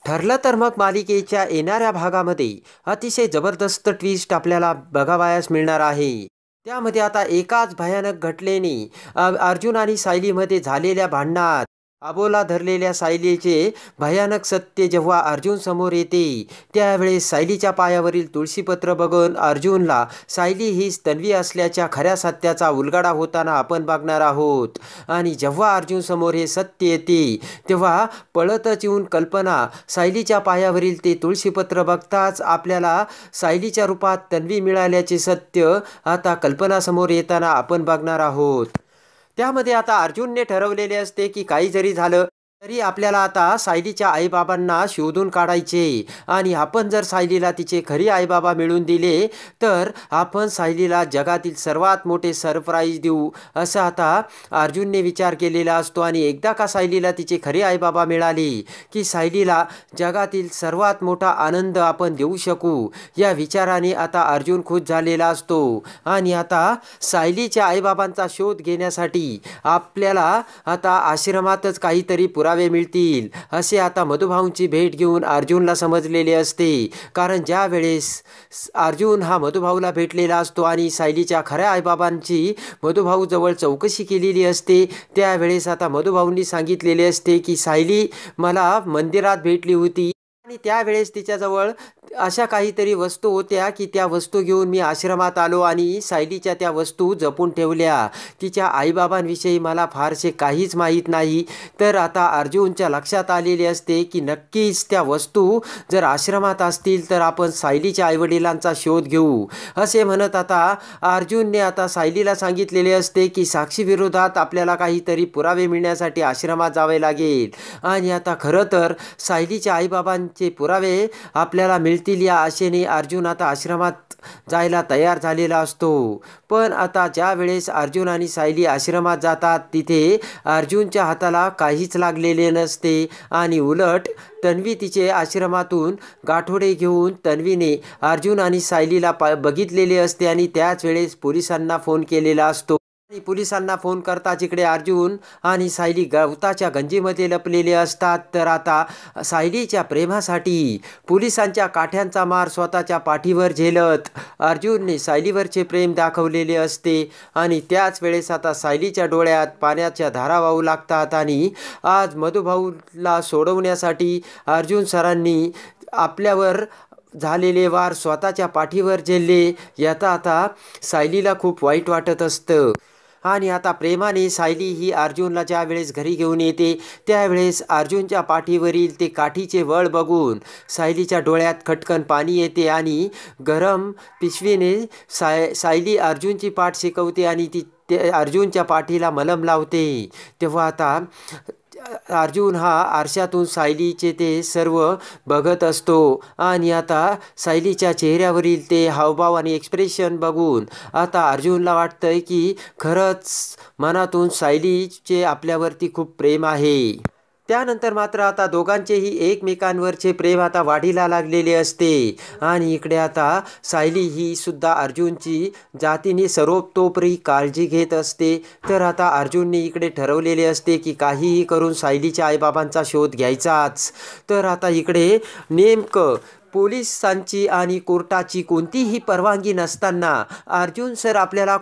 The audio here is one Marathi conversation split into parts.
ठरलं तर मग मालिकेच्या येणाऱ्या भागामध्ये अतिशय जबरदस्त ट्विस्ट आपल्याला बघावयास मिळणार आहे. त्यामध्ये आता एकाच भयानक घटनेने अर्जुन आणि सायलीमध्ये झालेल्या भांडणात आबोला धरलेल्या सायलीचे भयानक सत्य जेव्हा अर्जुन समोर येते, त्यावेळेस सायलीच्या पायावरील तुळशीपत्र बघून अर्जुनला सायली हीच तन्वी असल्याच्या खऱ्या सत्याचा उलगडा होताना आपण बघणार आहोत. आणि जेव्हा अर्जुन समोर हे सत्य येते, तेव्हा पळतच येऊन कल्पना सायलीच्या पायावरील ते तुळशीपत्र बघताच आपल्याला सायलीच्या रूपात तन्वी मिळाल्याचे सत्य आता कल्पनासमोर येताना आपण बघणार आहोत. त्यामध्ये आता अर्जुनने ठरवलेले असते की काही जरी झालं तरी आपल्याला आता सायलीच्या आईबाबांना शोधून काढायचे आणि आपण जर सायलीला तिचे खरी आईबाबा मिळवून दिले तर आपण सायलीला जगातील सर्वात मोठे सरप्राईज देऊ, असं आता अर्जुनने विचार केलेला असतो. आणि एकदा का सायलीला तिचे खरे आईबाबा मिळाले की सायलीला जगातील सर्वात मोठा आनंद आपण देऊ शकू, या विचाराने आता अर्जुन खुश झालेला असतो. आणि आता सायलीच्या आईबाबांचा शोध घेण्यासाठी आपल्याला आता आश्रमातच काहीतरी पुरावे मिळतील असे आता मधुभाऊंची भेट घेऊन अर्जुनला समजलेले असते. कारण ज्या वेळेस अर्जुन हा मधुभाऊला भेटलेला असतो आणि सायलीच्या खऱ्या आईबाबांची मधुभाऊ जवळ चौकशी केलेली असते, त्यावेळेस आता मधुभाऊंनी सांगितलेले असते की सायली मला मंदिरात भेटली होती आणि त्यावेळेस तिच्याजवळ अशा काहीतरी वस्तू होत्या की त्या वस्तू घेऊन मी आश्रमात आलो आणि सायलीच्या त्या वस्तू जपून ठेवल्या. तिच्या आईबाबांविषयी मला फारसे काहीच माहीत नाही. तर आता अर्जुनच्या लक्षात आलेले असते की नक्कीच त्या वस्तू जर आश्रमात असतील तर आपण सायलीच्या आईवडिलांचा शोध घेऊ, असे म्हणत आता अर्जुनने आता सायलीला सांगितलेले असते की साक्षीविरोधात आपल्याला काहीतरी पुरावे मिळण्यासाठी आश्रमात जावे लागेल. आणि आता खरं तर सायलीच्या आईबाबांचे पुरावे आपल्याला मिळतील या आशेने अर्जुन आता आश्रमात जायला तयार झालेला असतो. पण आता ज्या वेळेस अर्जुन आणि सायली आश्रमात जातात तिथे अर्जुनच्या हाताला काहीच लागलेले नसते आणि उलट तन्वी तिचे आश्रमातून गाठोडे घेऊन तन्वीने अर्जुन आणि सायलीला बघितलेले असते आणि त्याच वेळेस पोलिसांना फोन केलेला असतो. आणि पोलिसांना फोन करता जिकडे अर्जुन आणि सायली गवताच्या गंजीमध्ये लपलेले असतात. तर आता सायलीच्या प्रेमासाठी पोलिसांच्या काठ्यांचा मार स्वतःच्या पाठीवर झेलत अर्जुनने सायलीवरचे प्रेम दाखवलेले असते. आणि त्याच वेळेस आता सायलीच्या डोळ्यात पाण्याच्या धारा वाहू लागतात आणि आज मधुभाऊला सोडवण्यासाठी अर्जुन सरांनी आपल्यावर झालेले वार स्वतःच्या पाठीवर झेलले. याचा आता सायलीला खूप वाईट वाटत असतं. आणि आता प्रेमाने सायली ही अर्जुनला ज्या वेळेस घरी घेऊन येते त्यावेळेस अर्जुनच्या पाठीवरील ते काठीचे वळ बघून सायलीच्या डोळ्यात खटकन पाणी येते आणि गरम पिशवीने सायली अर्जुनची पाठ शेकवते आणि ते अर्जुनच्या पाठीला मलम लावते. तेव्हा आता अर्जुन हा आरशातून सायलीचे ते सर्व बघत असतो आणि आता सायलीच्या चेहऱ्यावरील ते हावभाव आणि एक्सप्रेशन बघून आता अर्जुनला वाटतंय की खरंच मनातून सायलीचे आपल्यावरती खूप प्रेम आहे. त्यानंतर मात्र आता दोघांचेही एकमेकांवरचे प्रेम आता वाढीला लागलेले असते. आणि इकडे आता सायली ही सुद्धा अर्जुनची जातीने सर्वतोपरी काळजी घेत असते. तर आता अर्जुनने इकडे ठरवलेले असते की काहीही करून सायलीच्या आईबाबांचा शोध घ्यायचाच. तर आता इकडे नेमकं पोलिसांची आणि कोर्टाची कोणतीही परवानगी नसताना अर्जुन सर आपल्याला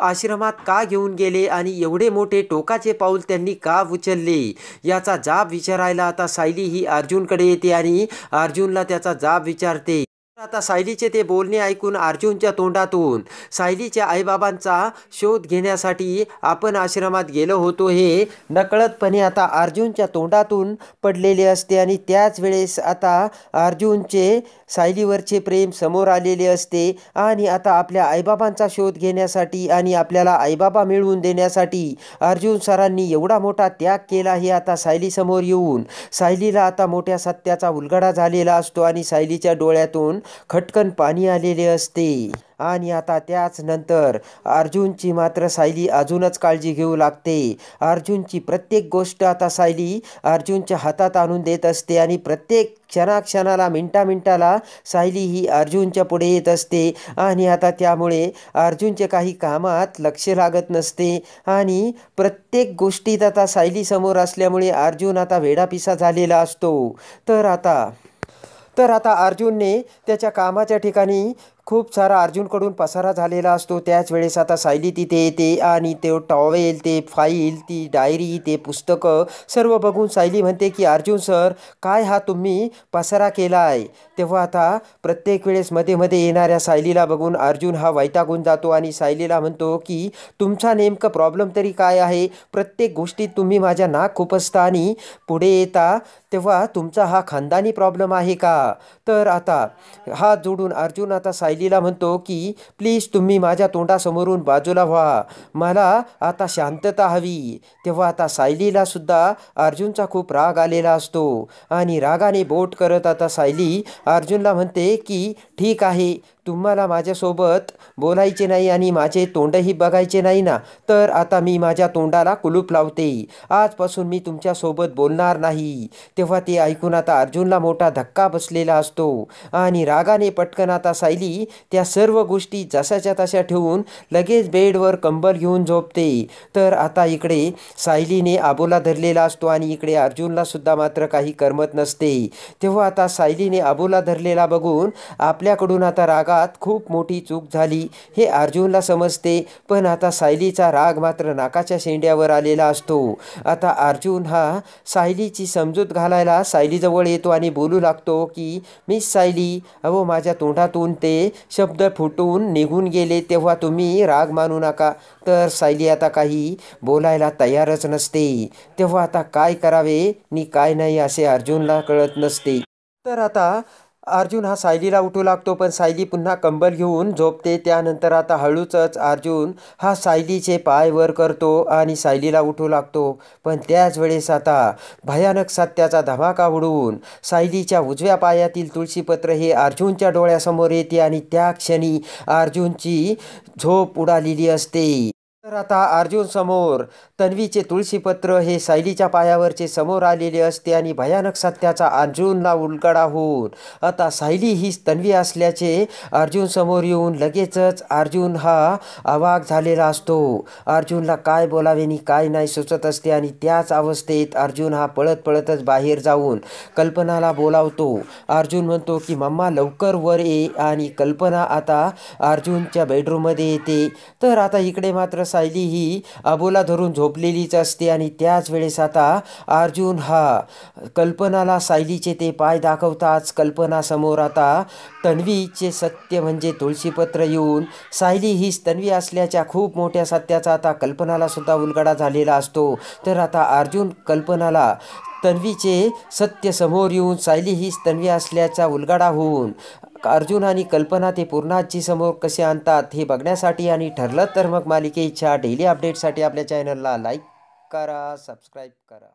आश्रमात का घेऊन गेले आणि एवढे मोठे टोकाचे पाऊल त्यांनी का उचलले, याचा जाब विचारायला आता सायली ही अर्जुनकडे येते आणि अर्जुनला त्याचा जाब विचारते. आता सायलीचे ते बोलणे ऐकून अर्जुनच्या तोंडातून सायलीच्या आईबाबांचा शोध घेण्यासाठी आपण आश्रमात गेलो होतो हे नकळतपणे आता अर्जुनच्या तोंडातून पडलेले असते. आणि त्याच वेळेस आता अर्जुनचे सायलीवरचे प्रेम समोर आलेले असते. आणि आता आपल्या आईबाबांचा शोध घेण्यासाठी आणि आपल्याला आईबाबा मिळवून देण्यासाठी अर्जुन सरांनी एवढा मोठा त्याग केला हे आता सायलीसमोर येऊन सायलीला आता मोठ्या सत्याचा उलगडा झालेला असतो आणि सायलीच्या डोळ्यातून खटकन पाणी आलेले असते आणि आता त्याच नंतर अर्जुनची मात्र सायली अजूनच काळजी घेऊ लागते. अर्जुनची प्रत्येक गोष्ट आता सायली अर्जुनच्या हातात आणून देत असते आणि प्रत्येक क्षणाक्षणाला मिनटाला सायली ही अर्जुनच्या पुढे येत असते आणि आता त्यामुळे अर्जुनचे काही कामात लक्ष लागत नसते आणि प्रत्येक गोष्टीत आता सायली समोर असल्यामुळे अर्जुन आता वेडापिसा झालेला असतो. तर आता अर्जुनने त्याच्या कामाच्या ठिकाणी खूप सारा अर्जुनकडून पसारा झालेला असतो. त्याच वेळेस आता सायली तिथे येते आणि ते टॉवेल, ते फाईल, ती डायरी, ते पुस्तकं सर्व बघून सायली म्हणते की अर्जुन सर, काय हा तुम्ही पसारा केला आहे. तेव्हा आता प्रत्येक वेळेस मध्ये मध्ये येणाऱ्या सायलीला बघून अर्जुन हा वैतागून जातो आणि सायलीला म्हणतो की तुमचा नेमकं प्रॉब्लेम तरी काय आहे. प्रत्येक गोष्टीत तुम्ही माझ्या नाक खुपसता आणि पुढे येता, तेव्हा तुमचा हा खानदानी प्रॉब्लेम आहे का. तर आता हात जोडून अर्जुन आता सायलीला म्हणतो की प्लीज तुम्ही माझ्या तोंडासमोरून बाजूला व्हा, मला आता शांतता हवी. तेव्हा आता सायलीला सुद्धा अर्जुनचा खूप राग आलेला असतो आणि रागाने बोट करत आता सायली अर्जुनला म्हणते की ठीक आहे, तुम्हाला माझ्यासोबत बोलायचे नाही आणि माझे तोंडही बघायचे नाही ना, तर आता मी माझ्या तोंडाला कुलूप लावते. आजपासून मी तुमच्यासोबत बोलणार नाही. तेव्हा ते ऐकून आता अर्जुनला मोठा धक्का बसलेला असतो आणि रागाने पटकन आता सायली त्या सर्व गोष्टी जशाच्या तशा ठेवून लगेच बेडवर कंबल घेऊन झोपते. तर आता इकडे सायलीने आबोला धरलेला असतो आणि इकडे अर्जुनला सुद्धा मात्र काही करमत नसते. तेव्हा आता सायलीने आबोला धरलेला बघून आपल्याकडून आता रागात खूप मोठी चूक झाली हे अर्जुनला समजते. पण आता सायलीचा राग मात्र नाकाच्या शेंड्यावर आलेला असतो. आता अर्जुन हा सायलीची समजूत घालायला सायलीजवळ येतो आणि बोलू लागतो की मिस सायली, अहो माझ्या तोंडातून ते शब्द फुटून निघून गेले, तेव्हा तुम्ही राग मानू नका. तर सायली आता काही बोलायला तयारच नसते. तेव्हा आता काय करावे नि काय नाही असे अर्जुनला कळत नसते. तर आता अर्जुन हा सायलीला उठू लागतो, पण सायली पुन्हा कंबल घेऊन झोपते. त्यानंतर आता हळूच अर्जुन हा सायलीचे पाय वर करतो आणि सायलीला उठू लागतो. पण त्याच वेळेस आता भयानक सत्याचा धमाका उडून सायलीच्या उजव्या पायातील तुळशीपत्र हे अर्जुनच्या डोळ्यासमोर येते आणि त्या क्षणी अर्जुनची झोप उडालेली असते. तर आता अर्जुन समोर तन्वीचे तुळशीपत्र हे सायलीच्या पायावरचे समोर आलेले असते आणि भयानक सत्याचा अर्जुनला उलगडा होऊन आता सायली हीच तन्वी असल्याचे अर्जुन समोर येऊन लगेचच अर्जुन हा अवाक झालेला असतो. अर्जुनला काय बोलावे नि काय नाही सुचत असते आणि त्याच अवस्थेत अर्जुन हा पळतच बाहेर जाऊन कल्पनाला बोलावतो. अर्जुन म्हणतो की मम्मा लवकर वर ये आणि कल्पना आता अर्जुनच्या बेडरूममध्ये येते. तर आता इकडे मात्र सायली ही आबोला धरून झोपलेलीच असते आणि त्याच वेळेस आता अर्जुन हा कल्पनाला सायलीचे ते पाय दाखवताच कल्पना समोर आता तन्वीचे सत्य म्हणजे तुळशीपत्र येऊन सायली हीच तन्वी असल्याच्या खूप मोठ्या सत्याचा आता कल्पनाला सुद्धा उलगडा झालेला असतो. तर आता अर्जुन कल्पनाला तन्वीचे सत्य समोर येऊन सायली हीच तन्वी असल्याचा उलगडा होऊन अर्जुन आणि कल्पना ते पूर्णाजी समोर कसे आणतात हे बघण्यासाठी आणि ठरलं तर मग मालिकेच्या डेली अपडेटसाठी आपल्या चॅनलला लाईक करा, सबस्क्राईब करा.